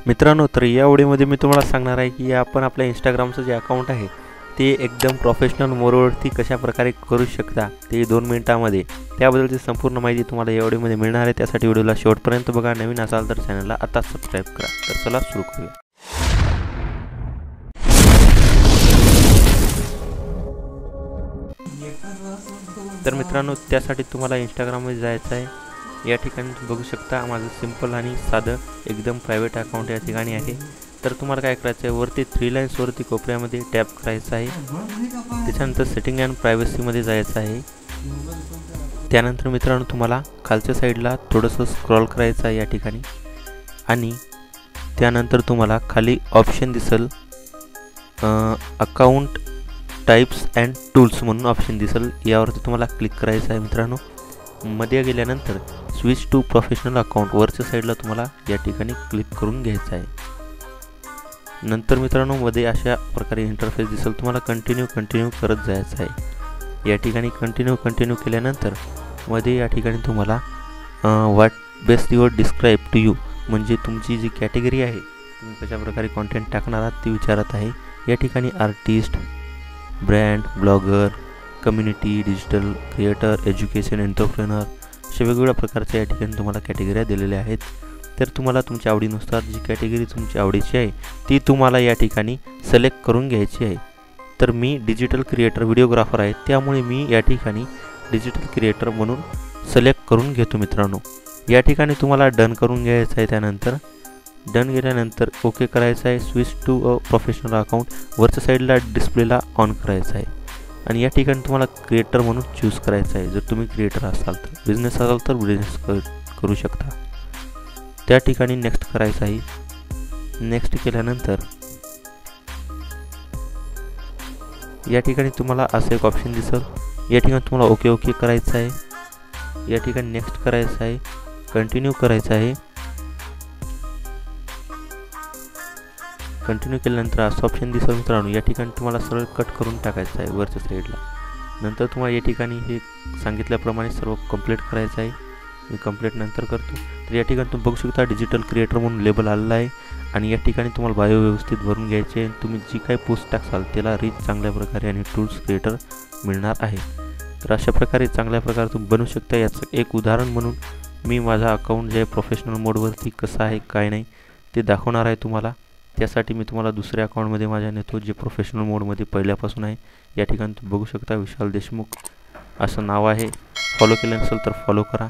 मित्रांनो, तर या व्हिडिओमध्ये मी तुम्हाला सांगणार आहे की आपण आपल्या इंस्टाग्रामचं जे अकाउंट आहे ते एकदम प्रोफेशनल मोडवरती कशा प्रकारे करू शकता ते 2 मिनिटांमध्ये, त्याबद्दलची संपूर्ण माहिती तुम्हाला या व्हिडिओमध्ये मिळणार आहे। त्यासाठी व्हिडिओला शेवटपर्यंत बघा। नवीन असाल तर चॅनलला आता सबस्क्राइब करा। तर चला सुरू करूया। तर मित्रांनो, त्यासाठी तुम्हाला इंस्टाग्राममध्ये जायचं आहे। या ठिकाणी तुम्ही बघू शकता माझं सिंपल आणि साधं एकदम प्रायव्हेट अकाउंट या ठिकाणी आहे। तर तुम्हाला काय करायचं आहे, वरती 3 लाईन्स वरती कोपऱ्यामध्ये टॅप करायचं आहे। त्याच्यानंतर सेटिंग अँड प्रायव्हसी मध्ये जायचं आहे। त्यानंतर मित्रांनो तुम्हाला खालच्या साईडला थोडंसं स्क्रॉल करायचं आहे या ठिकाणी, आणि त्यानंतर तुम्हाला खाली ऑप्शन दिसेल अकाउंट टाइप्स अँड टूल्स म्हणून ऑप्शन दिसेल, यावरती तुम्हाला क्लिक करायचं आहे। मित्रांनो, मध्ये गेल्यानंतर स्विच टू प्रोफेशनल अकाउंट वरच्या साईडला तुम्हाला या ठिकाणी क्लिक करून घ्यायचं आहे। नंतर मित्रांनो मध्ये अशा प्रकारे इंटरफेस दिसेल, तुम्हाला कंटिन्यू करत जायचं आहे। या ठिकाणी कंटिन्यू केल्यानंतर मध्ये या ठिकाणी तुम्हाला what best your describe to you, म्हणजे तुमची जी कॅटेगरी आहे तुम्ही कशा प्रकारे कंटेंट टाकणार आहात ती विचारत आहे। या ठिकाणी artist, brand, blogger, community, digital creator, education, entrepreneur अशा वेगवेगळ्या प्रकारच्या या ठिकाणी तुम्हाला कॅटेगऱ्या दिलेल्या आहेत। तर तुम्हाला तुमच्या आवडीनुसार जी कॅटेगरी तुमची आवडीची आहे ती तुम्हाला या ठिकाणी सिलेक्ट करून घ्यायची आहे। तर मी डिजिटल क्रिएटर व्हिडिओग्राफर आहे, त्यामुळे मी या ठिकाणी डिजिटल क्रिएटर म्हणून सिलेक्ट करून घेतो। मित्रांनो, या ठिकाणी तुम्हाला डन करून घ्यायचं आहे। त्यानंतर डन केल्यानंतर ओके करायचं आहे। Switch to a professional account वरच्या साईडला डिस्प्लेला ऑन करायचं आहे, आणि या ठिकाणी तुम्हाला क्रिएटर म्हणून चूज करायचं आहे। जर तुम्ही क्रिएटर असाल तर, बिझनेस असाल तर बिझनेस करू शकता। त्या ठिकाणी नेक्स्ट करायचं आहे। नेक्स्ट केल्यानंतर या ठिकाणी तुम्हाला असं एक ऑप्शन दिसेल, या ठिकाणी तुम्हाला ओके करायचं आहे। या ठिकाणी नेक्स्ट करायचं आहे, कंटिन्यू करायचं आहे। कंटिन्यू केल्यानंतर असं ऑप्शन दिसेल मित्रांनो, या ठिकाणी तुम्हाला सरळ कट करून टाकायचं आहे वरच्या साईडला। नंतर तुम्हाला या ठिकाणी हे सांगितल्याप्रमाणे सर्व कंप्लीट करायचं आहे। मी कंप्लीट नंतर करतो। तर या ठिकाणी तुम्ही बघू शकता डिजिटल क्रिएटर म्हणून लेबल आलेला आहे, आणि या ठिकाणी तुम्हाला बायो व्यवस्थित भरून घ्यायचे आहे। तुम्ही जी काही पोस्ट टाकाल त्याला रीच चांगल्या प्रकारे आणि टूल्स क्रिएटर मिळणार आहे। तर अशा प्रकारे चांगल्या प्रकारे तुम्ही बनवू शकता। याचं एक उदाहरण म्हणून मी माझा अकाउंट जे प्रोफेशनल मोडवरती कसं आहे काय नाही ते दाखवणार आहे तुम्हाला। त्यासाठी मी तुम्हाला दुसऱ्या अकाउंटमध्ये माझ्या नेतो, जे प्रोफेशनल मोडमध्ये पहिल्यापासून आहे। या ठिकाणी तुम्ही बघू शकता विशाल देशमुख असं नाव आहे। फॉलो केलं नसेल तर फॉलो करा।